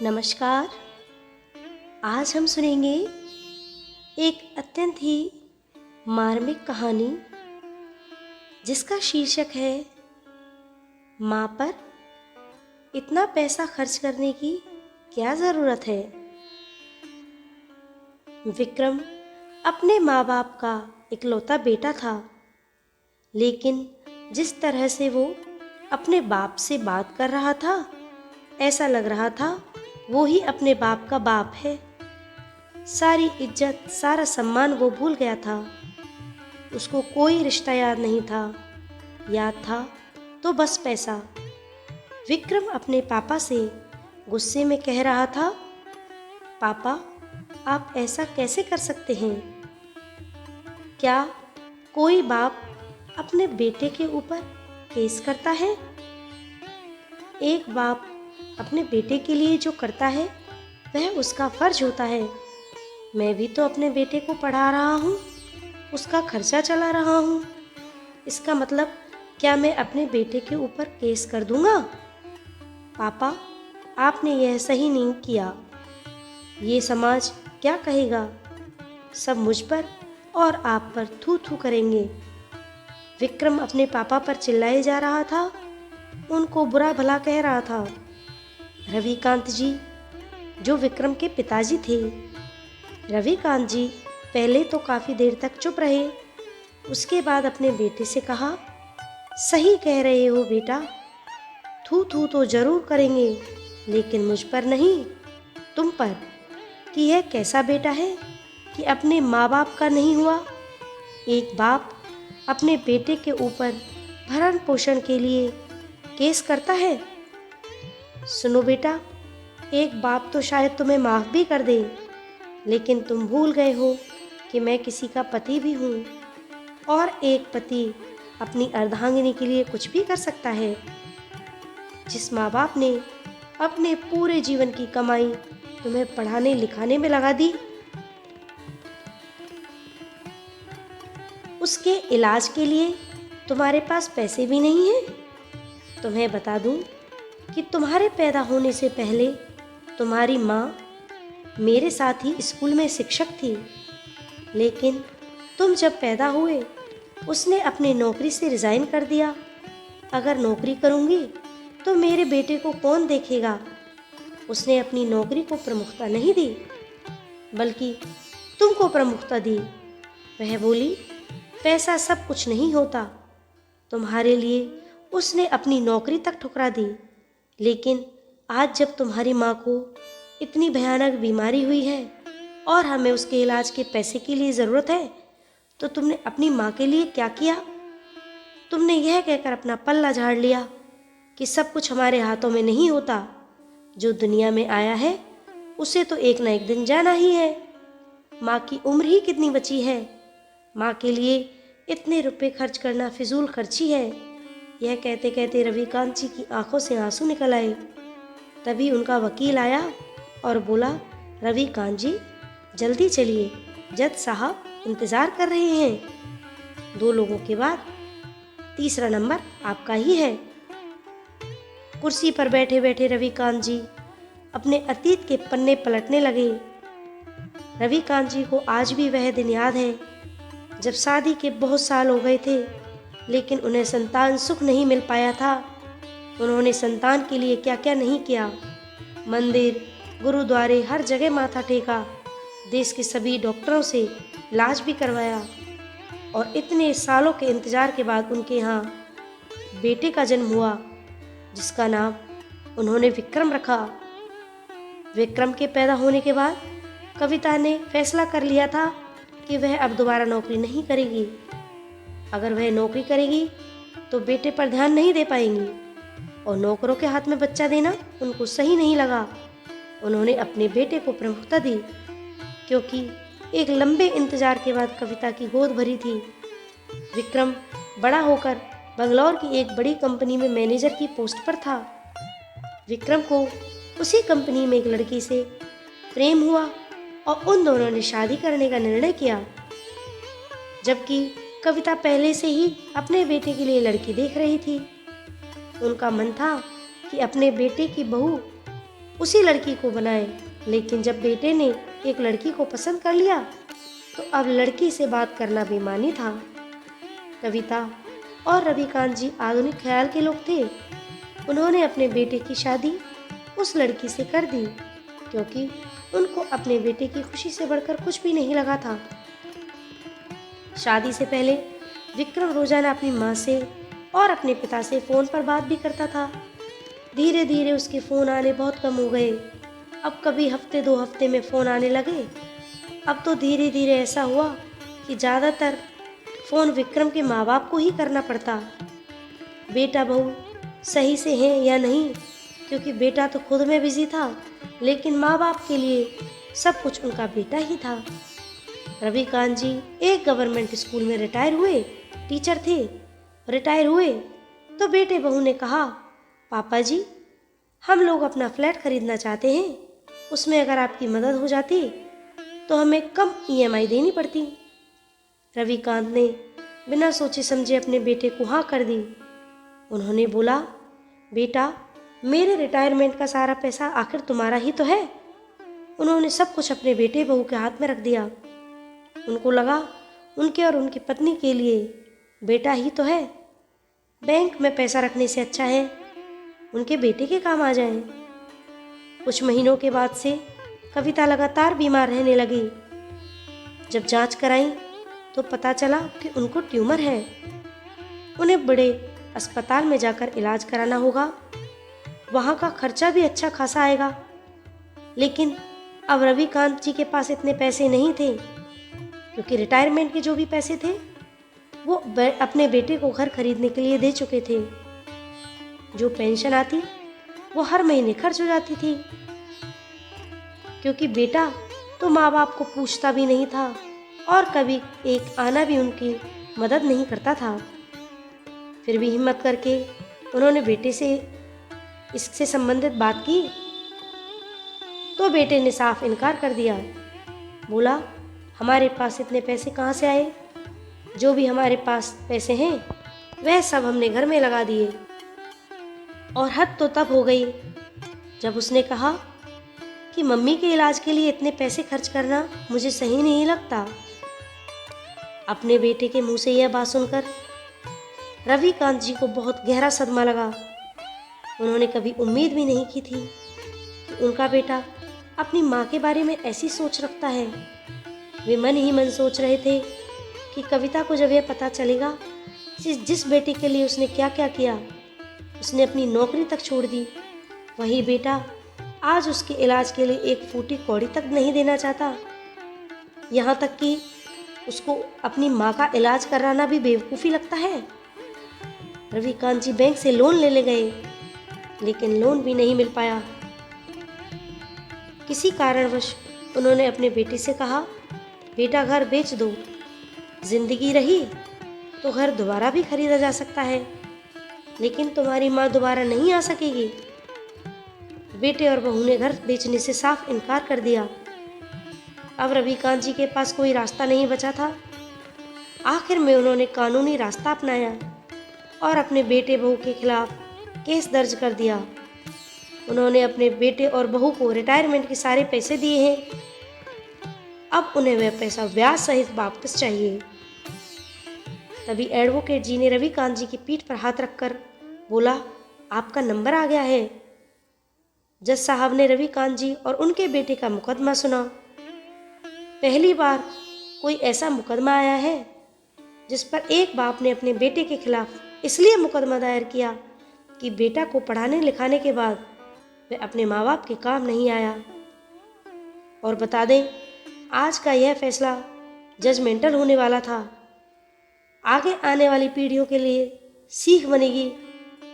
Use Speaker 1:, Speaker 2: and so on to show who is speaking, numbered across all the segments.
Speaker 1: नमस्कार। आज हम सुनेंगे एक अत्यंत ही मार्मिक कहानी जिसका शीर्षक है माँ पर इतना पैसा खर्च करने की क्या ज़रूरत है। विक्रम अपने माँ बाप का इकलौता बेटा था, लेकिन जिस तरह से वो अपने बाप से बात कर रहा था, ऐसा लग रहा था वो ही अपने बाप का बाप है। सारी इज्जत, सारा सम्मान वो भूल गया था। उसको कोई रिश्ता याद नहीं था, याद था तो बस पैसा। विक्रम अपने पापा से गुस्से में कह रहा था, पापा आप ऐसा कैसे कर सकते हैं? क्या कोई बाप अपने बेटे के ऊपर केस करता है? एक बाप अपने बेटे के लिए जो करता है वह उसका फर्ज होता है। मैं भी तो अपने बेटे को पढ़ा रहा हूँ, उसका खर्चा चला रहा हूँ। इसका मतलब क्या मैं अपने बेटे के ऊपर केस कर दूँगा? पापा आपने यह सही नहीं किया। ये समाज क्या कहेगा? सब मुझ पर और आप पर थू थू करेंगे। विक्रम अपने पापा पर चिल्लाए जा रहा था, उनको बुरा भला कह रहा था। रविकांत जी, जो विक्रम के पिताजी थे, रविकांत जी पहले तो काफ़ी देर तक चुप रहे। उसके बाद अपने बेटे से कहा, सही कह रहे हो बेटा, थू थू तो ज़रूर करेंगे, लेकिन मुझ पर नहीं, तुम पर। कि यह कैसा बेटा है कि अपने माँ बाप का नहीं हुआ। एक बाप अपने बेटे के ऊपर भरण पोषण के लिए केस करता है। सुनो बेटा, एक बाप तो शायद तुम्हें माफ़ भी कर दे, लेकिन तुम भूल गए हो कि मैं किसी का पति भी हूँ, और एक पति अपनी अर्धांगिनी के लिए कुछ भी कर सकता है। जिस माँ बाप ने अपने पूरे जीवन की कमाई तुम्हें पढ़ाने लिखाने में लगा दी, उसके इलाज के लिए तुम्हारे पास पैसे भी नहीं हैं। तुम्हें बता दूँ कि तुम्हारे पैदा होने से पहले तुम्हारी माँ मेरे साथ ही स्कूल में शिक्षक थी, लेकिन तुम जब पैदा हुए उसने अपनी नौकरी से रिज़ाइन कर दिया। अगर नौकरी करूँगी तो मेरे बेटे को कौन देखेगा? उसने अपनी नौकरी को प्रमुखता नहीं दी, बल्कि तुमको प्रमुखता दी। वह बोली, पैसा सब कुछ नहीं होता। तुम्हारे लिए उसने अपनी नौकरी तक ठुकरा दी। लेकिन आज जब तुम्हारी माँ को इतनी भयानक बीमारी हुई है और हमें उसके इलाज के पैसे के लिए ज़रूरत है, तो तुमने अपनी माँ के लिए क्या किया? तुमने यह कहकर अपना पल्ला झाड़ लिया कि सब कुछ हमारे हाथों में नहीं होता। जो दुनिया में आया है उसे तो एक ना एक दिन जाना ही है। माँ की उम्र ही कितनी बची है? माँ के लिए इतने रुपए खर्च करना फिजूल खर्ची है। यह कहते कहते रविकांत जी की आंखों से आंसू निकल आए। तभी उनका वकील आया और बोला, रविकांत जी जल्दी चलिए, जज साहब इंतज़ार कर रहे हैं। 2 लोगों के बाद तीसरा नंबर आपका ही है। कुर्सी पर बैठे बैठे रविकांत जी अपने अतीत के पन्ने पलटने लगे। रविकांत जी को आज भी वह दिन याद है जब शादी के बहुत साल हो गए थे, लेकिन उन्हें संतान सुख नहीं मिल पाया था। उन्होंने संतान के लिए क्या क्या नहीं किया। मंदिर, गुरुद्वारे, हर जगह माथा टेका। देश के सभी डॉक्टरों से इलाज भी करवाया, और इतने सालों के इंतज़ार के बाद उनके यहाँ बेटे का जन्म हुआ, जिसका नाम उन्होंने विक्रम रखा। विक्रम के पैदा होने के बाद कविता ने फैसला कर लिया था कि वह अब दोबारा नौकरी नहीं करेगी। अगर वह नौकरी करेगी तो बेटे पर ध्यान नहीं दे पाएंगी, और नौकरों के हाथ में बच्चा देना उनको सही नहीं लगा। उन्होंने अपने बेटे को प्रमुखता दी, क्योंकि एक लंबे इंतजार के बाद कविता की गोद भरी थी। विक्रम बड़ा होकर बंगलौर की एक बड़ी कंपनी में मैनेजर की पोस्ट पर था। विक्रम को उसी कंपनी में एक लड़की से प्रेम हुआ और उन दोनों ने शादी करने का निर्णय किया। जबकि कविता पहले से ही अपने बेटे के लिए लड़की देख रही थी। उनका मन था कि अपने बेटे की बहू उसी लड़की को बनाए। लेकिन जब बेटे ने एक लड़की को पसंद कर लिया तो अब लड़की से बात करना बेमानी था। कविता और रविकांत जी आधुनिक ख्याल के लोग थे। उन्होंने अपने बेटे की शादी उस लड़की से कर दी क्योंकि उनको अपने बेटे की खुशी से बढ़कर कुछ भी नहीं लगा था। शादी से पहले विक्रम रोजाना अपनी माँ से और अपने पिता से फ़ोन पर बात भी करता था। धीरे धीरे उसके फ़ोन आने बहुत कम हो गए। अब कभी हफ्ते 2 हफ्ते में फ़ोन आने लगे। अब तो धीरे धीरे ऐसा हुआ कि ज़्यादातर फ़ोन विक्रम के माँ बाप को ही करना पड़ता। बेटा बहू सही से हैं या नहीं, क्योंकि बेटा तो खुद में बिजी था, लेकिन माँ बाप के लिए सब कुछ उनका बेटा ही था। रविकांत जी एक गवर्नमेंट स्कूल में रिटायर हुए टीचर थे। रिटायर हुए तो बेटे बहू ने कहा, पापा जी हम लोग अपना फ्लैट खरीदना चाहते हैं, उसमें अगर आपकी मदद हो जाती तो हमें कम ईएमआई देनी पड़ती। रविकांत ने बिना सोचे समझे अपने बेटे को हाँ कर दी। उन्होंने बोला, बेटा मेरे रिटायरमेंट का सारा पैसा आखिर तुम्हारा ही तो है। उन्होंने सब कुछ अपने बेटे बहू के हाथ में रख दिया। उनको लगा उनके और उनकी पत्नी के लिए बेटा ही तो है। बैंक में पैसा रखने से अच्छा है उनके बेटे के काम आ जाए। कुछ महीनों के बाद से कविता लगातार बीमार रहने लगी। जब जांच कराई तो पता चला कि उनको ट्यूमर है। उन्हें बड़े अस्पताल में जाकर इलाज कराना होगा। वहाँ का खर्चा भी अच्छा खासा आएगा। लेकिन अब रविकांत जी के पास इतने पैसे नहीं थे, क्योंकि रिटायरमेंट के जो भी पैसे थे वो अपने बेटे को घर खरीदने के लिए दे चुके थे। जो पेंशन आती वो हर महीने खर्च हो जाती थी, क्योंकि बेटा तो माँ बाप को पूछता भी नहीं था और कभी एक आना भी उनकी मदद नहीं करता था। फिर भी हिम्मत करके उन्होंने बेटे से इससे संबंधित बात की तो बेटे ने साफ इनकार कर दिया। बोला, हमारे पास इतने पैसे कहाँ से आए? जो भी हमारे पास पैसे हैं वह सब हमने घर में लगा दिए। और हद तो तब हो गई जब उसने कहा कि मम्मी के इलाज के लिए इतने पैसे खर्च करना मुझे सही नहीं लगता। अपने बेटे के मुंह से यह बात सुनकर रविकांत जी को बहुत गहरा सदमा लगा। उन्होंने कभी उम्मीद भी नहीं की थी कि उनका बेटा अपनी माँ के बारे में ऐसी सोच रखता है। वे मन ही मन सोच रहे थे कि कविता को जब यह पता चलेगा जिस बेटे के लिए उसने क्या क्या किया, उसने अपनी नौकरी तक छोड़ दी, वही बेटा आज उसके इलाज के लिए एक फूटी कौड़ी तक नहीं देना चाहता। यहाँ तक कि उसको अपनी माँ का इलाज कराना भी बेवकूफ़ी लगता है। रविकांत जी बैंक से लोन ले गए, लेकिन लोन भी नहीं मिल पाया। किसी कारणवश उन्होंने अपने बेटे से कहा, बेटा घर बेच दो, जिंदगी रही तो घर दोबारा भी खरीदा जा सकता है, लेकिन तुम्हारी माँ दोबारा नहीं आ सकेगी। बेटे और बहू ने घर बेचने से साफ इनकार कर दिया। अब रविकांत जी के पास कोई रास्ता नहीं बचा था। आखिर में उन्होंने कानूनी रास्ता अपनाया और अपने बेटे बहू के खिलाफ केस दर्ज कर दिया। उन्होंने अपने बेटे और बहू को रिटायरमेंट के सारे पैसे दिए हैं। अब उन्हें वह पैसा ब्याज सहित वापस चाहिए। तभी एडवोकेट जी ने रविकांत जी की पीठ पर हाथ रखकर बोला, आपका नंबर आ गया है। जज साहब ने रविकांत जी और उनके बेटे का मुकदमा सुना। पहली बार कोई ऐसा मुकदमा आया है जिस पर एक बाप ने अपने बेटे के खिलाफ इसलिए मुकदमा दायर किया कि बेटा को पढ़ाने लिखाने के बाद वह अपने माँ बाप के काम नहीं आया। और बता दें, आज का यह फैसला जजमेंटल होने वाला था। आगे आने वाली पीढ़ियों के लिए सीख बनेगी।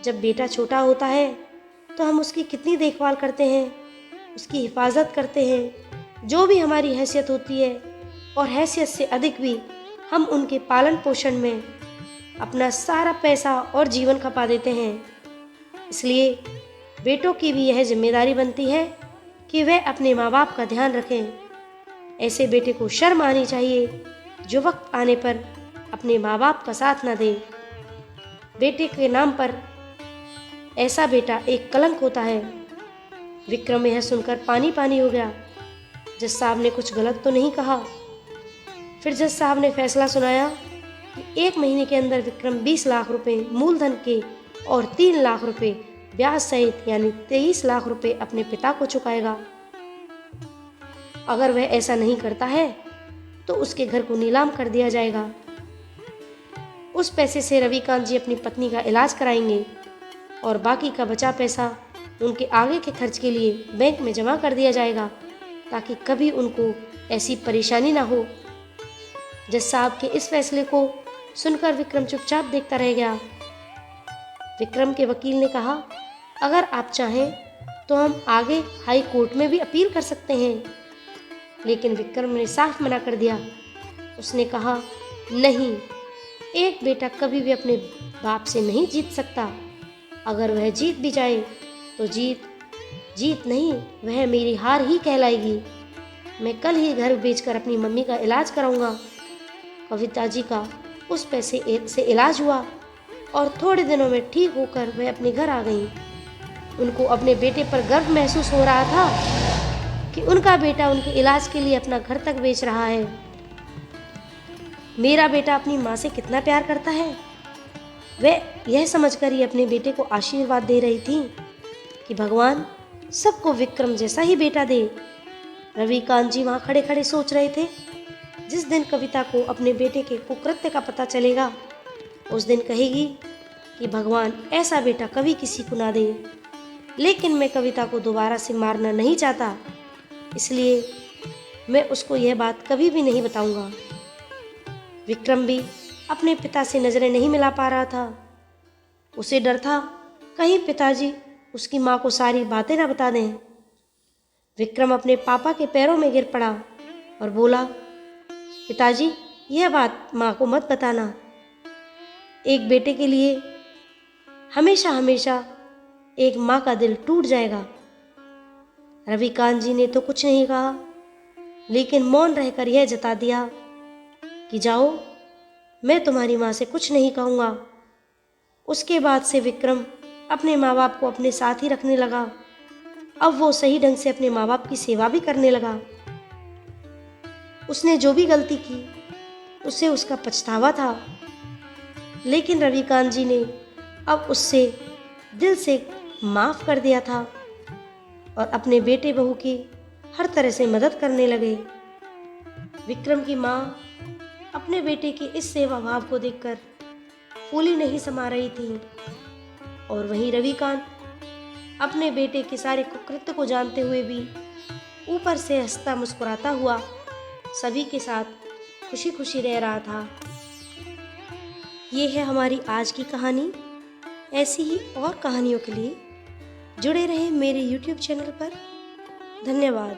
Speaker 1: जब बेटा छोटा होता है तो हम उसकी कितनी देखभाल करते हैं, उसकी हिफाजत करते हैं, जो भी हमारी हैसियत होती है, और हैसियत से अधिक भी हम उनके पालन पोषण में अपना सारा पैसा और जीवन खपा देते हैं। इसलिए बेटों की भी यह जिम्मेदारी बनती है कि वे अपने माँ बाप का ध्यान रखें। ऐसे बेटे को शर्म आनी चाहिए जो वक्त आने पर अपने माँ बाप का साथ न दे। बेटे के नाम पर ऐसा बेटा एक कलंक होता है। विक्रम यह सुनकर पानी पानी हो गया। जज साहब ने कुछ गलत तो नहीं कहा। फिर जज साहब ने फैसला सुनाया कि 1 महीने के अंदर विक्रम 20 लाख रुपए मूलधन के और 3 लाख रुपए ब्याज सहित यानी 23 लाख रुपए अपने पिता को चुकाएगा। अगर वह ऐसा नहीं करता है तो उसके घर को नीलाम कर दिया जाएगा। उस पैसे से रविकांत जी अपनी पत्नी का इलाज कराएंगे और बाकी का बचा पैसा उनके आगे के खर्च के लिए बैंक में जमा कर दिया जाएगा, ताकि कभी उनको ऐसी परेशानी ना हो। जज साहब के इस फैसले को सुनकर विक्रम चुपचाप देखता रह गया। विक्रम के वकील ने कहा, अगर आप चाहें तो हम आगे हाई कोर्ट में भी अपील कर सकते हैं। लेकिन विक्रम ने साफ मना कर दिया। उसने कहा, नहीं, एक बेटा कभी भी अपने बाप से नहीं जीत सकता। अगर वह जीत भी जाए तो जीत नहीं, वह मेरी हार ही कहलाएगी। मैं कल ही घर बेचकर अपनी मम्मी का इलाज कराऊंगा। कविता जी का उस पैसे से इलाज हुआ और थोड़े दिनों में ठीक होकर वह अपने घर आ गई। उनको अपने बेटे पर गर्व महसूस हो रहा था कि उनका बेटा उनके इलाज के लिए अपना घर तक बेच रहा है। मेरा बेटा अपनी माँ से कितना प्यार करता है। वह यह समझकर ही अपने बेटे को आशीर्वाद दे रही थी कि भगवान सबको विक्रम जैसा ही बेटा दे। रविकांत जी वहाँ खड़े खड़े सोच रहे थे, जिस दिन कविता को अपने बेटे के कुकृत्य का पता चलेगा उस दिन कहेगी कि भगवान ऐसा बेटा कभी किसी को ना दे। लेकिन मैं कविता को दोबारा से मारना नहीं चाहता, इसलिए मैं उसको यह बात कभी भी नहीं बताऊंगा। विक्रम भी अपने पिता से नज़रें नहीं मिला पा रहा था। उसे डर था कहीं पिताजी उसकी माँ को सारी बातें ना बता दें। विक्रम अपने पापा के पैरों में गिर पड़ा और बोला, पिताजी, यह बात माँ को मत बताना। एक बेटे के लिए हमेशा हमेशा एक माँ का दिल टूट जाएगा। रविकांत जी ने तो कुछ नहीं कहा, लेकिन मौन रहकर यह जता दिया कि जाओ, मैं तुम्हारी माँ से कुछ नहीं कहूँगा। उसके बाद से विक्रम अपने माँ बाप को अपने साथ ही रखने लगा। अब वो सही ढंग से अपने माँ बाप की सेवा भी करने लगा। उसने जो भी गलती की उसे उसका पछतावा था, लेकिन रविकांत जी ने अब उससे दिल से माफ़ कर दिया था और अपने बेटे बहू की हर तरह से मदद करने लगे। विक्रम की माँ अपने बेटे के इस सेवा भाव को देखकर फूली नहीं समा रही थी, और वहीं रविकांत अपने बेटे के सारे कुकृत्य को जानते हुए भी ऊपर से हंसता मुस्कुराता हुआ सभी के साथ खुशी खुशी रह रहा था। ये है हमारी आज की कहानी। ऐसी ही और कहानियों के लिए जुड़े रहें मेरे YouTube चैनल पर। धन्यवाद।